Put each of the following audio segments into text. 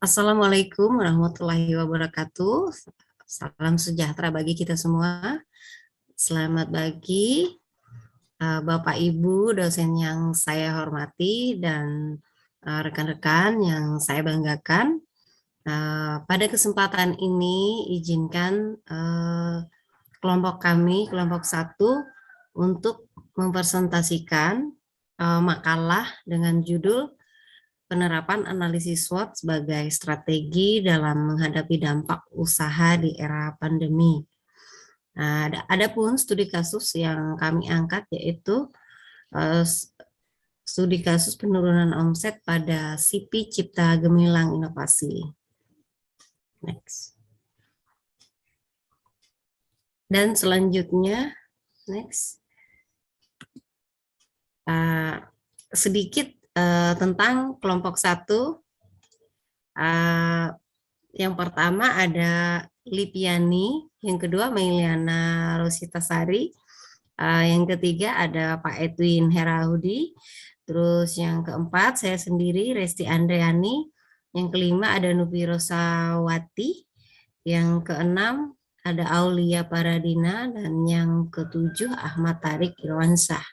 Assalamualaikum warahmatullahi wabarakatuh. Salam sejahtera bagi kita semua. Selamat pagi, Bapak Ibu dosen yang saya hormati dan rekan-rekan yang saya banggakan. Pada kesempatan ini izinkan kelompok kami, kelompok 1, untuk mempresentasikan makalah dengan judul penerapan analisis SWOT sebagai strategi dalam menghadapi dampak usaha di era pandemi. Nah, ada pun studi kasus yang kami angkat yaitu studi kasus penurunan omset pada CP Cipta Gemilang Inovasi. Next. Dan selanjutnya, next. Sedikit tentang kelompok 1. Yang pertama ada Lipiani, yang kedua Meiliana Rositasari, yang ketiga ada Pak Edwin Herahudi, terus yang keempat saya sendiri Resti Andreani, yang kelima ada Nubi Rosawati, yang keenam ada Aulia Paradina, dan yang ketujuh Ahmad Tarik Irwansyah.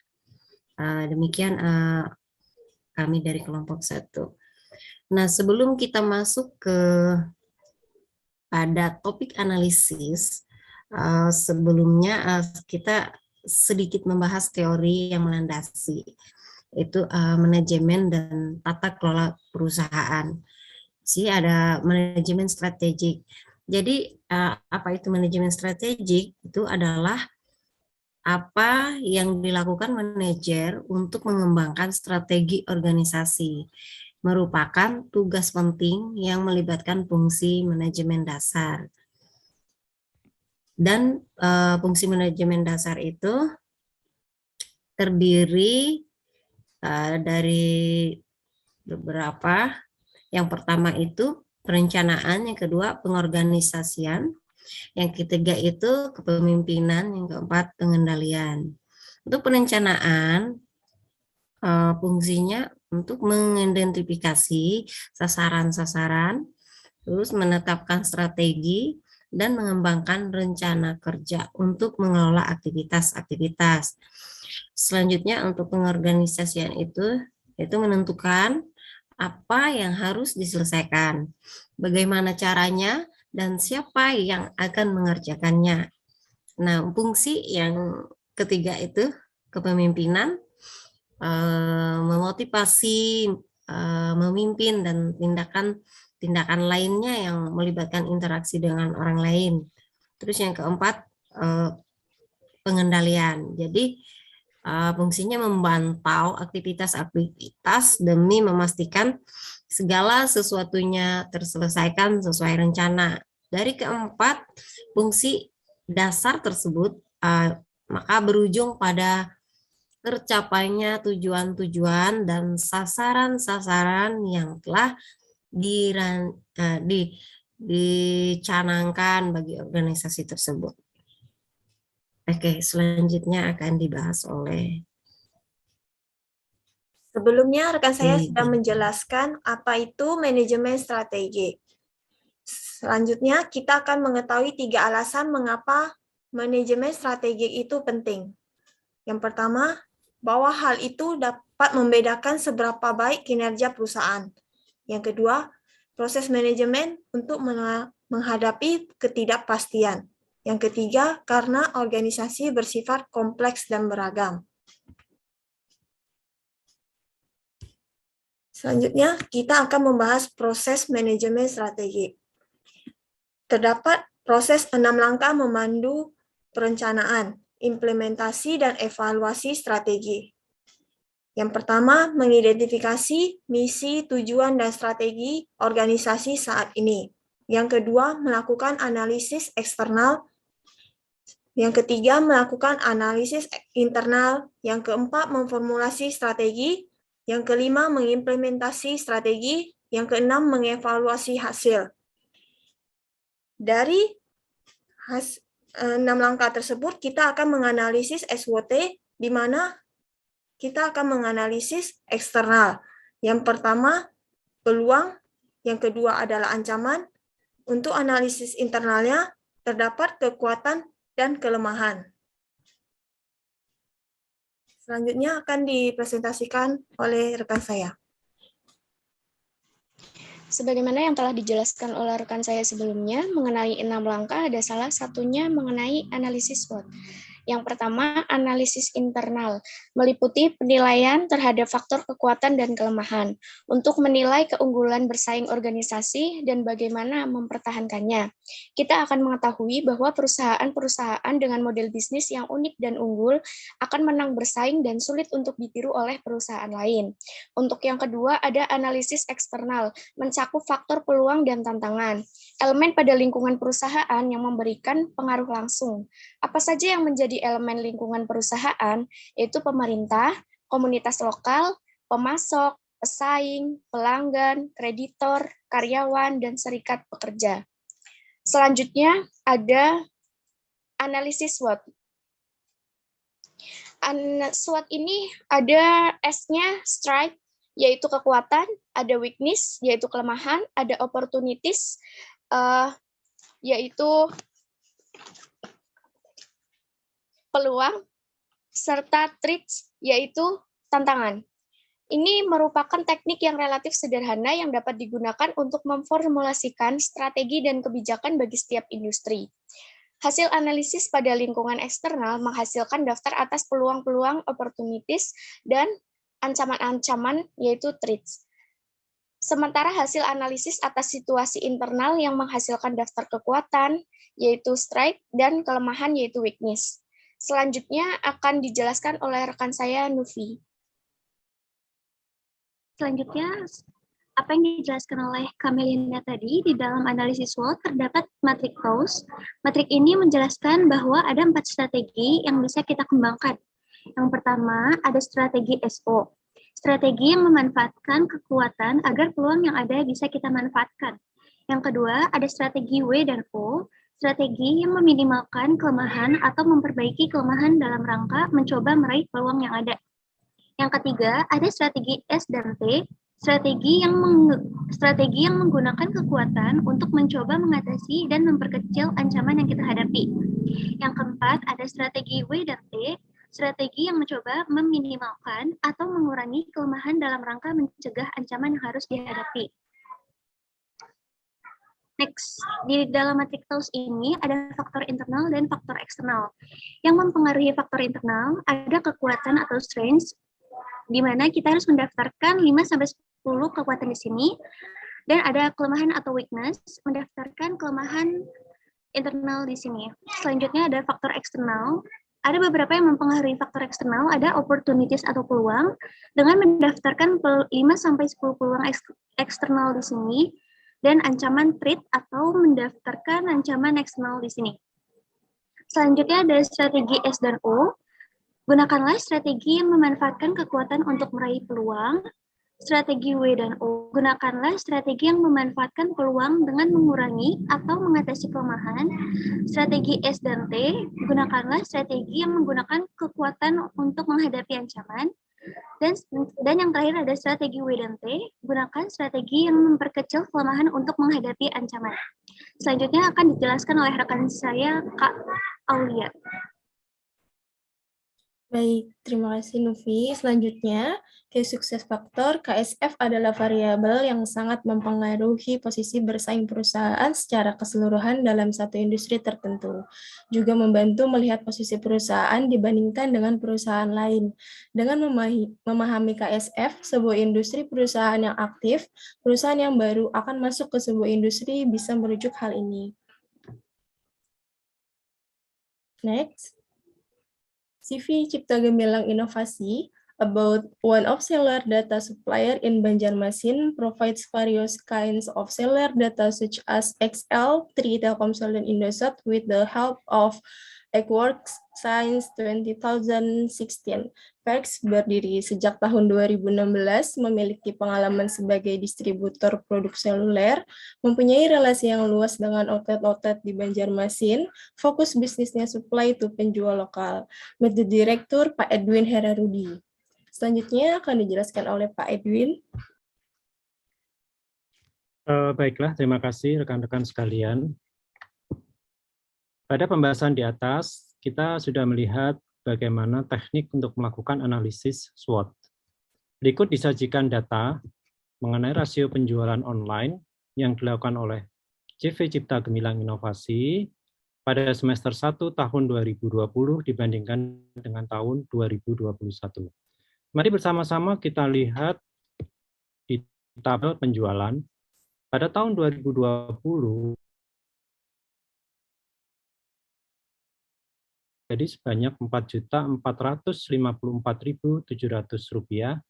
Demikian kami dari kelompok 1. Nah, sebelum kita masuk pada topik analisis, sebelumnya kita sedikit membahas teori yang melandasi, yaitu manajemen dan tata kelola perusahaan. Jadi ada manajemen strategik. Jadi apa itu manajemen strategik? Itu adalah apa yang dilakukan manajer untuk mengembangkan strategi organisasi, merupakan tugas penting yang melibatkan fungsi manajemen dasar. Dan fungsi manajemen dasar itu terdiri dari beberapa. Yang pertama itu perencanaan, yang kedua pengorganisasian, yang ketiga itu kepemimpinan, yang keempat pengendalian. Untuk perencanaan, fungsinya untuk mengidentifikasi sasaran-sasaran, terus menetapkan strategi, dan mengembangkan rencana kerja untuk mengelola aktivitas-aktivitas. Selanjutnya untuk pengorganisasian itu menentukan apa yang harus diselesaikan, bagaimana caranya, dan siapa yang akan mengerjakannya. Nah, fungsi yang ketiga itu kepemimpinan, memotivasi, memimpin, dan tindakan lainnya yang melibatkan interaksi dengan orang lain. Terus yang keempat, pengendalian. Jadi fungsinya memantau aktivitas-aktivitas demi memastikan segala sesuatunya terselesaikan sesuai rencana. Dari keempat fungsi dasar tersebut, maka berujung pada tercapainya tujuan-tujuan dan sasaran-sasaran yang telah dicanangkan bagi organisasi tersebut. Oke, selanjutnya akan dibahas oleh... Sebelumnya, rekan saya sudah menjelaskan apa itu manajemen strategi. Selanjutnya, kita akan mengetahui 3 alasan mengapa manajemen strategi itu penting. Yang pertama, bahwa hal itu dapat membedakan seberapa baik kinerja perusahaan. Yang kedua, proses manajemen untuk menghadapi ketidakpastian. Yang ketiga, karena organisasi bersifat kompleks dan beragam. Selanjutnya, kita akan membahas proses manajemen strategi. Terdapat proses 6 langkah memandu perencanaan, implementasi, dan evaluasi strategi. Yang pertama, mengidentifikasi misi, tujuan, dan strategi organisasi saat ini. Yang kedua, melakukan analisis eksternal. Yang ketiga, melakukan analisis internal. Yang keempat, memformulasi strategi. Yang kelima, mengimplementasi strategi. Yang keenam, mengevaluasi hasil. Dari 6 langkah tersebut, kita akan menganalisis SWOT, di mana kita akan menganalisis eksternal. Yang pertama, peluang, Yang kedua adalah ancaman. Untuk analisis internalnya, terdapat kekuatan dan kelemahan. Selanjutnya akan dipresentasikan oleh rekan saya. Sebagaimana yang telah dijelaskan oleh rekan saya sebelumnya, mengenai 6 langkah ada salah satunya mengenai analisis SWOT. Yang pertama, analisis internal, meliputi penilaian terhadap faktor kekuatan dan kelemahan, untuk menilai keunggulan bersaing organisasi dan bagaimana mempertahankannya. Kita akan mengetahui bahwa perusahaan-perusahaan dengan model bisnis yang unik dan unggul akan menang bersaing dan sulit untuk ditiru oleh perusahaan lain. Untuk yang kedua, ada analisis eksternal, mencakup faktor peluang dan tantangan. Elemen pada lingkungan perusahaan yang memberikan pengaruh langsung. Apa saja yang menjadi elemen lingkungan perusahaan, yaitu pemerintah, komunitas lokal, pemasok, pesaing, pelanggan, kreditor, karyawan, dan serikat pekerja. Selanjutnya ada analisis SWOT. SWOT ini ada S-nya strength, yaitu kekuatan, ada weakness, yaitu kelemahan, ada opportunities, yaitu peluang, serta threats, yaitu tantangan. Ini merupakan teknik yang relatif sederhana yang dapat digunakan untuk memformulasikan strategi dan kebijakan bagi setiap industri. Hasil analisis pada lingkungan eksternal menghasilkan daftar atas peluang-peluang, opportunities, dan ancaman-ancaman, yaitu threats. Sementara hasil analisis atas situasi internal yang menghasilkan daftar kekuatan, yaitu strength, dan kelemahan, yaitu weakness. Selanjutnya akan dijelaskan oleh rekan saya, Nufi. Selanjutnya, apa yang dijelaskan oleh Kamelina tadi, di dalam analisis SWOT terdapat matrik TOWS. Matrik ini menjelaskan bahwa ada 4 strategi yang bisa kita kembangkan. Yang pertama, ada strategi SO. Strategi yang memanfaatkan kekuatan agar peluang yang ada bisa kita manfaatkan. Yang kedua, ada strategi W dan O. Strategi yang meminimalkan kelemahan atau memperbaiki kelemahan dalam rangka mencoba meraih peluang yang ada. Yang ketiga, ada strategi S dan T, strategi yang menggunakan kekuatan untuk mencoba mengatasi dan memperkecil ancaman yang kita hadapi. Yang keempat, ada strategi W dan T, strategi yang mencoba meminimalkan atau mengurangi kelemahan dalam rangka mencegah ancaman yang harus dihadapi. Next, di dalam matrik TOWS ini ada faktor internal dan faktor eksternal. Yang mempengaruhi faktor internal ada kekuatan atau strengths, di mana kita harus mendaftarkan 5-10 kekuatan di sini, dan ada kelemahan atau weakness, mendaftarkan kelemahan internal di sini. Selanjutnya ada faktor eksternal. Ada beberapa yang mempengaruhi faktor eksternal, ada opportunities atau peluang, dengan mendaftarkan 5-10 peluang eksternal di sini, dan ancaman threat atau mendaftarkan ancaman eksternal di sini. Selanjutnya ada strategi S dan O. Gunakanlah strategi yang memanfaatkan kekuatan untuk meraih peluang. Strategi W dan O. Gunakanlah strategi yang memanfaatkan peluang dengan mengurangi atau mengatasi kelemahan. Strategi S dan T. Gunakanlah strategi yang menggunakan kekuatan untuk menghadapi ancaman. Dan yang terakhir ada strategi W dan T, gunakan strategi yang memperkecil kelemahan untuk menghadapi ancaman. Selanjutnya akan dijelaskan oleh rekan saya, Kak Aulia. Baik, terima kasih Nufi. Selanjutnya, key sukses faktor KSF adalah variabel yang sangat mempengaruhi posisi bersaing perusahaan secara keseluruhan dalam satu industri tertentu. Juga membantu melihat posisi perusahaan dibandingkan dengan perusahaan lain. Dengan memahami KSF, sebuah industri perusahaan yang aktif, perusahaan yang baru akan masuk ke sebuah industri bisa merujuk hal ini. Next. CV Cipta Gemilang Inovasi, about one of seller data supplier in Banjarmasin provides various kinds of seller data such as Excel, 3 Telkomsel dan Indosat with the help of Eggworks Science 2016. Perks berdiri sejak tahun 2016, memiliki pengalaman sebagai distributor produk seluler, mempunyai relasi yang luas dengan outlet-outlet di Banjarmasin, fokus bisnisnya supply to penjual lokal. With the Director, Pak Edwin Herarudi. Selanjutnya akan dijelaskan oleh Pak Edwin. Baiklah, terima kasih rekan-rekan sekalian. Pada pembahasan di atas, kita sudah melihat bagaimana teknik untuk melakukan analisis SWOT. Berikut disajikan data mengenai rasio penjualan online yang dilakukan oleh CV Cipta Gemilang Inovasi pada semester 1 tahun 2020 dibandingkan dengan tahun 2021. Mari bersama-sama kita lihat di tabel penjualan. Pada tahun 2020, jadi sebanyak Rp4.454.700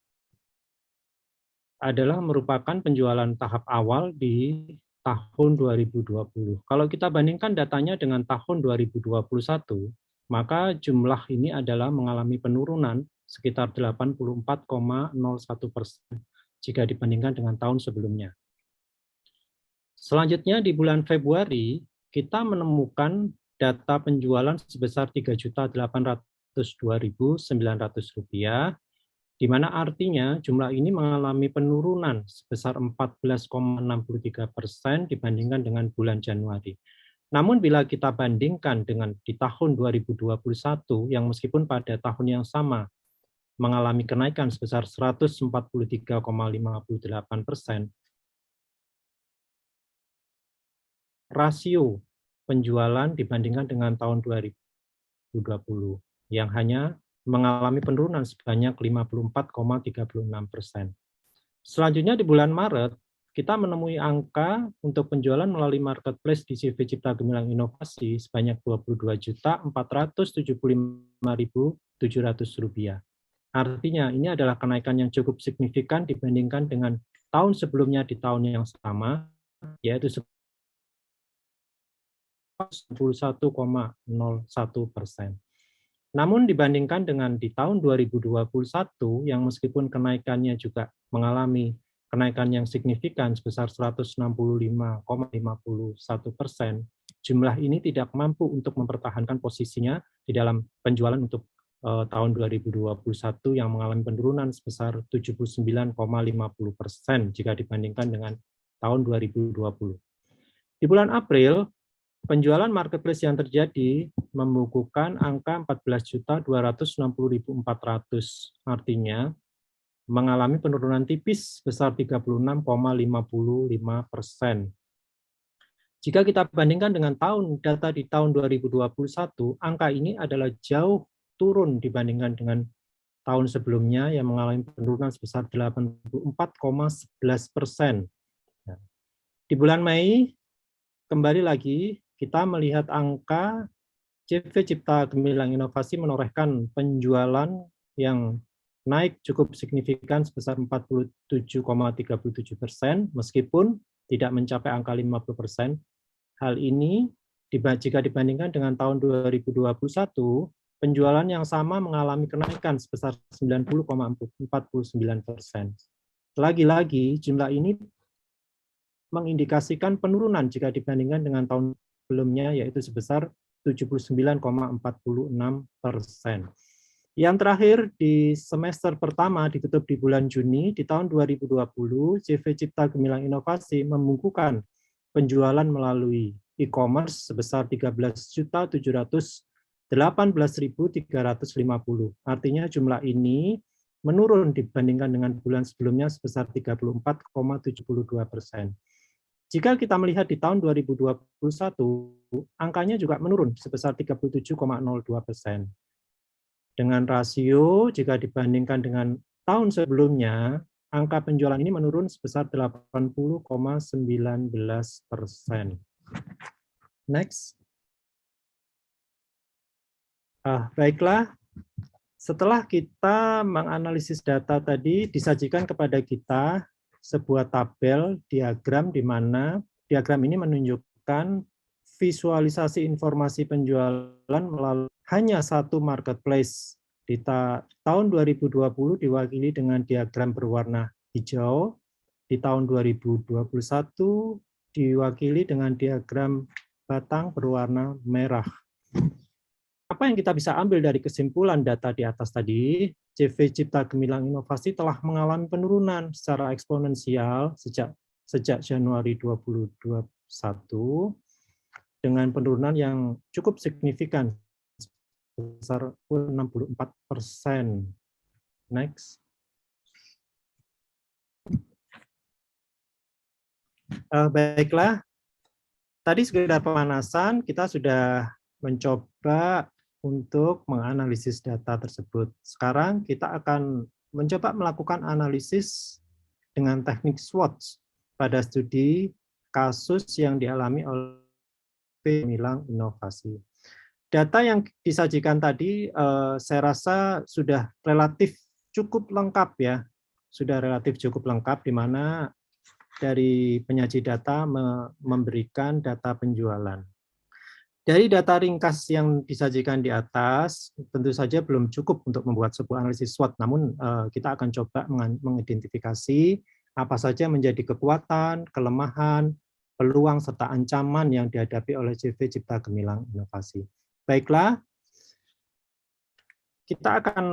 adalah merupakan penjualan tahap awal di tahun 2020. Kalau kita bandingkan datanya dengan tahun 2021, maka jumlah ini adalah mengalami penurunan sekitar 84,01% jika dibandingkan dengan tahun sebelumnya. Selanjutnya di bulan Februari, kita menemukan data penjualan sebesar Rp3.802.900, di mana artinya jumlah ini mengalami penurunan sebesar 14,63% dibandingkan dengan bulan Januari. Namun bila kita bandingkan dengan di tahun 2021, yang meskipun pada tahun yang sama mengalami kenaikan sebesar 143,58%, rasio penjualan dibandingkan dengan tahun 2020 yang hanya mengalami penurunan sebanyak 54,36%. Selanjutnya di bulan Maret, kita menemui angka untuk penjualan melalui marketplace di CV Cipta Gemilang Inovasi sebanyak Rp22.475.700. Artinya ini adalah kenaikan yang cukup signifikan dibandingkan dengan tahun sebelumnya di tahun yang sama, yaitu 11,01%. Namun dibandingkan dengan di tahun 2021 yang meskipun kenaikannya juga mengalami kenaikan yang signifikan sebesar 165,51%, jumlah ini tidak mampu untuk mempertahankan posisinya di dalam penjualan untuk tahun 2021 yang mengalami penurunan sebesar 79,50% jika dibandingkan dengan tahun 2020. Di bulan April, penjualan marketplace yang terjadi membukukan angka 14.260.400, artinya mengalami penurunan tipis sebesar 36,55%. Jika kita bandingkan dengan data di tahun 2021, angka ini adalah jauh turun dibandingkan dengan tahun sebelumnya yang mengalami penurunan sebesar 84,11%. Di bulan Mei, kembali lagi, kita melihat angka CV Cipta Gemilang Inovasi menorehkan penjualan yang naik cukup signifikan sebesar 47,37%, meskipun tidak mencapai angka 50%. Hal ini jika dibandingkan dengan tahun 2021, penjualan yang sama mengalami kenaikan sebesar 90,49%. Lagi-lagi, jumlah ini mengindikasikan penurunan jika dibandingkan dengan tahun sebelumnya, yaitu sebesar 79,46%. Yang terakhir, di semester pertama ditutup di bulan Juni, di tahun 2020, CV Cipta Gemilang Inovasi membukukan penjualan melalui e-commerce sebesar 13.718.350. Artinya jumlah ini menurun dibandingkan dengan bulan sebelumnya sebesar 34,72%. Jika kita melihat di tahun 2021, angkanya juga menurun sebesar 37,02%. Dengan rasio, jika dibandingkan dengan tahun sebelumnya, angka penjualan ini menurun sebesar 80,19%. Next. Baiklah, setelah kita menganalisis data tadi, disajikan kepada kita sebuah tabel diagram di mana diagram ini menunjukkan visualisasi informasi penjualan melalui hanya satu marketplace. Di tahun 2020 diwakili dengan diagram berwarna hijau, di tahun 2021 diwakili dengan diagram batang berwarna merah. Apa yang kita bisa ambil dari kesimpulan data di atas tadi? CV Cipta Gemilang Inovasi telah mengalami penurunan secara eksponensial sejak sejak Januari 2021 dengan penurunan yang cukup signifikan sebesar 64%. Next. Baiklah, tadi sekedar pemanasan, kita sudah mencoba untuk menganalisis data tersebut. Sekarang kita akan mencoba melakukan analisis dengan teknik SWOT pada studi kasus yang dialami oleh Gemilang Inovasi. Data yang disajikan tadi saya rasa sudah relatif cukup lengkap ya. Sudah relatif cukup lengkap di mana dari penyaji data memberikan data penjualan. Dari data ringkas yang disajikan di atas, tentu saja belum cukup untuk membuat sebuah analisis SWOT, namun kita akan coba mengidentifikasi apa saja menjadi kekuatan, kelemahan, peluang, serta ancaman yang dihadapi oleh CV Cipta Gemilang Inovasi. Baiklah, kita akan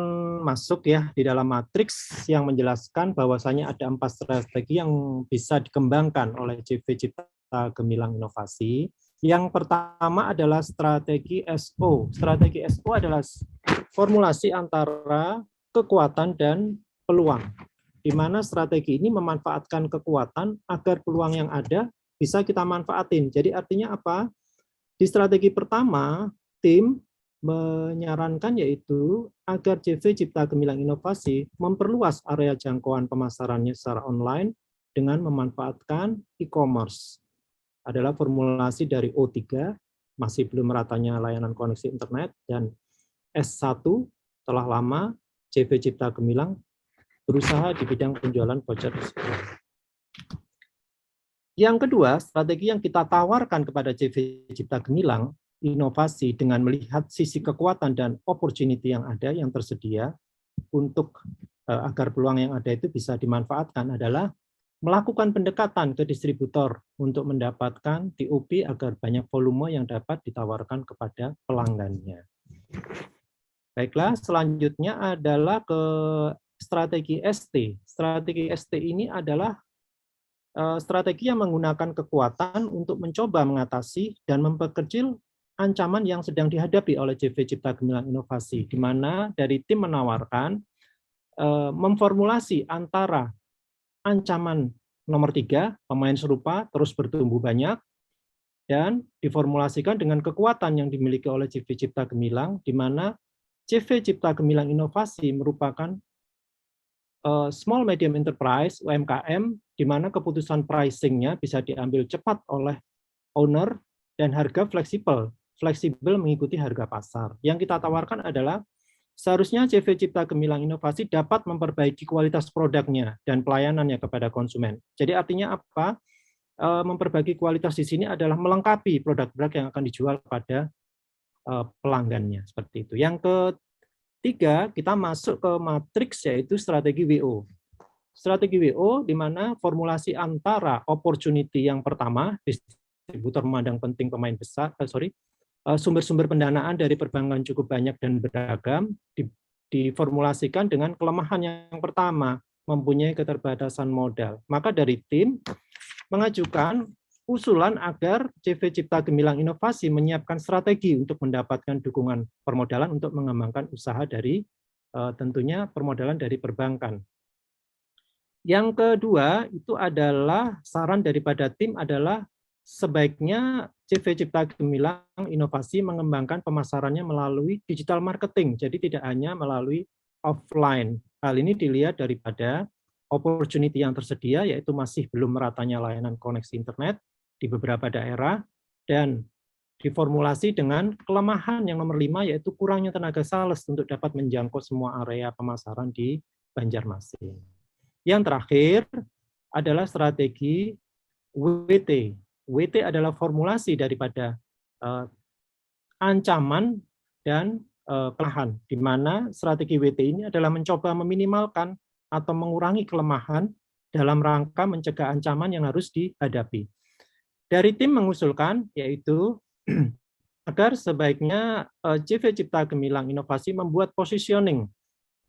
masuk ya di dalam matriks yang menjelaskan bahwasanya ada 4 strategi yang bisa dikembangkan oleh CV Cipta Gemilang Inovasi. Yang pertama adalah strategi SO. Strategi SO adalah formulasi antara kekuatan dan peluang, di mana strategi ini memanfaatkan kekuatan agar peluang yang ada bisa kita manfaatin. Jadi artinya apa? Di strategi pertama, tim menyarankan yaitu agar CV Cipta Gemilang Inovasi memperluas area jangkauan pemasarannya secara online dengan memanfaatkan e-commerce. Adalah formulasi dari O3, masih belum meratanya layanan koneksi internet, dan S1, telah lama CV Cipta Gemilang berusaha di bidang penjualan voucher. Yang kedua, strategi yang kita tawarkan kepada CV Cipta Gemilang Inovasi dengan melihat sisi kekuatan dan opportunity yang ada, yang tersedia, untuk agar peluang yang ada itu bisa dimanfaatkan adalah melakukan pendekatan ke distributor untuk mendapatkan TOP agar banyak volume yang dapat ditawarkan kepada pelanggannya. Baiklah, selanjutnya adalah ke strategi ST. Strategi ST ini adalah strategi yang menggunakan kekuatan untuk mencoba mengatasi dan memperkecil ancaman yang sedang dihadapi oleh CV Cipta Gemilang Inovasi, di mana dari tim menawarkan memformulasi antara ancaman nomor 3, pemain serupa terus bertumbuh banyak, dan diformulasikan dengan kekuatan yang dimiliki oleh CV Cipta Gemilang, di mana CV Cipta Gemilang Inovasi merupakan small medium enterprise, UMKM, di mana keputusan pricing-nya bisa diambil cepat oleh owner dan harga fleksibel mengikuti harga pasar. Yang kita tawarkan adalah seharusnya CV Cipta Gemilang Inovasi dapat memperbaiki kualitas produknya dan pelayanannya kepada konsumen. Jadi artinya apa? Memperbaiki kualitas di sini adalah melengkapi produk-produk yang akan dijual kepada pelanggannya. Seperti itu. Yang ketiga, kita masuk ke matriks yaitu strategi WO. Strategi WO di mana formulasi antara opportunity yang pertama, distributor memandang penting pemain besar, sumber-sumber pendanaan dari perbankan cukup banyak dan beragam, diformulasikan dengan kelemahan yang pertama, mempunyai keterbatasan modal. Maka dari tim mengajukan usulan agar CV Cipta Gemilang Inovasi menyiapkan strategi untuk mendapatkan dukungan permodalan untuk mengembangkan usaha dari tentunya permodalan dari perbankan. Yang kedua itu adalah saran daripada tim adalah sebaiknya CV Cipta Gemilang Inovasi mengembangkan pemasarannya melalui digital marketing, jadi tidak hanya melalui offline. Hal ini dilihat daripada opportunity yang tersedia, yaitu masih belum meratanya layanan koneksi internet di beberapa daerah, dan diformulasi dengan kelemahan yang nomor 5, yaitu kurangnya tenaga sales untuk dapat menjangkau semua area pemasaran di Banjarmasin. Yang terakhir adalah strategi WT. WT adalah formulasi daripada ancaman dan kelemahan, di mana strategi WT ini adalah mencoba meminimalkan atau mengurangi kelemahan dalam rangka mencegah ancaman yang harus dihadapi. Dari tim mengusulkan yaitu agar sebaiknya CV Cipta Gemilang Inovasi membuat positioning.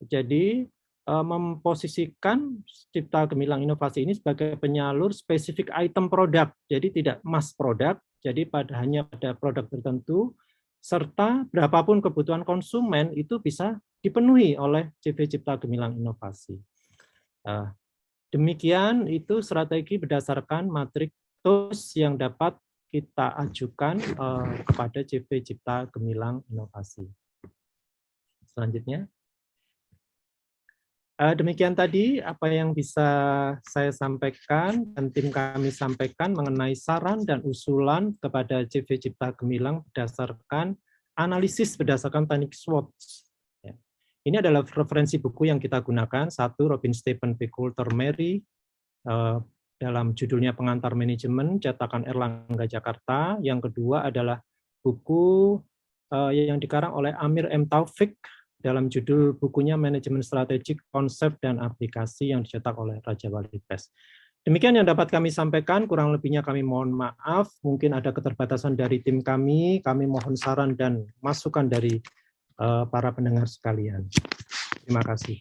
Jadi memposisikan Cipta Gemilang Inovasi ini sebagai penyalur spesifik item produk, jadi tidak mass produk, jadi hanya pada produk tertentu, serta berapapun kebutuhan konsumen itu bisa dipenuhi oleh CV Cipta Gemilang Inovasi. Demikian itu strategi berdasarkan matriks yang dapat kita ajukan kepada CV Cipta Gemilang Inovasi. Selanjutnya. Demikian tadi apa yang bisa saya sampaikan dan tim kami sampaikan mengenai saran dan usulan kepada CV Cipta Gemilang berdasarkan analisis berdasarkan teknik SWOT. Ini adalah referensi buku yang kita gunakan. Satu, Robin Stephen P. Coulter Mary, dalam judulnya Pengantar Manajemen, cetakan Erlangga Jakarta. Yang kedua adalah buku yang dikarang oleh Amir M. Taufik, dalam judul bukunya Manajemen Strategik, Konsep dan Aplikasi yang dicetak oleh Raja Wali Press. Demikian yang dapat kami sampaikan, kurang lebihnya kami mohon maaf, mungkin ada keterbatasan dari tim kami mohon saran dan masukan dari para pendengar sekalian. Terima kasih.